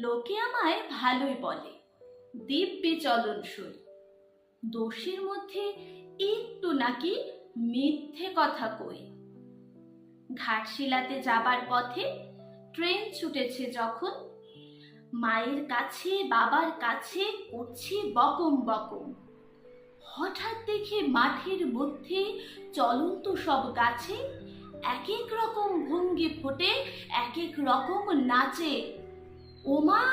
লোকে আমায় ভালোই বলে, দিব্যি চলনসই। দোষের মধ্যে একটু নাকি মিথ্যে কথা কই। ঘাটশিলাতে যাবার পথে ট্রেন ছুটেছে যখন, মায়ের কাছে বাবার কাছে করছি বকম বকম। হঠাৎ দেখে মাঠের মধ্যে চলন্ত সব গাছে এক এক রকম ভঙ্গি ফোটে, এক এক রকম নাচে। ওমা,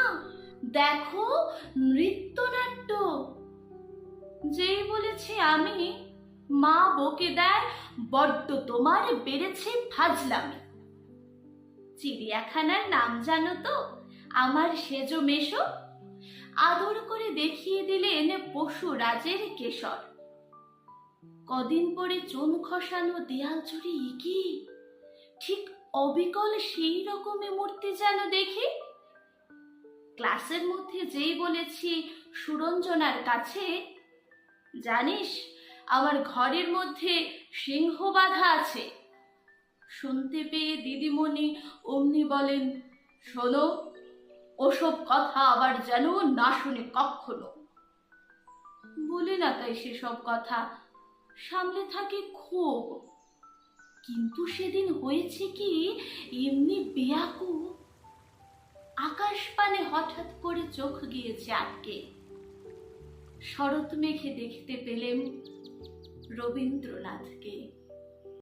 দেখো নৃত্যনাট্য! যেই বলেছি আমি, মা বকে দেয়, বড্ড তোমার বেড়েছে ফাজলামি। চিড়িয়াখানার নাম জানো তো, আমার সেজো মেশো। আদর করে দেখিয়ে দিলেন পশুরাজের কেশর। কদিন পরে চুন খসানো দেয়াল জুড়ে ইকি, ঠিক অবিকল সেই রকমই মূর্তি যেন দেখি। ক্লাসের মধ্যে যেই বলেছি সুরঞ্জনার কাছে, জানিস আমার ঘরের মধ্যে সিংহ বাঁধা আছে, শুনতে পেয়ে দিদিমণি অমনি বলেন, শোনো, ওসব কথা আবার যেন না শুনে কখনো। বলি না তাই সেসব কথা, সামলে থাকে ক্ষোভ। কিন্তু সেদিন হয়েছে কি, এমনি বেয়াকুব। আকাশ পানে হঠাৎ করে চোখ গিয়েছে আটকে। শরৎ মেঘে দেখতে পেলেম রবীন্দ্রনাথকে।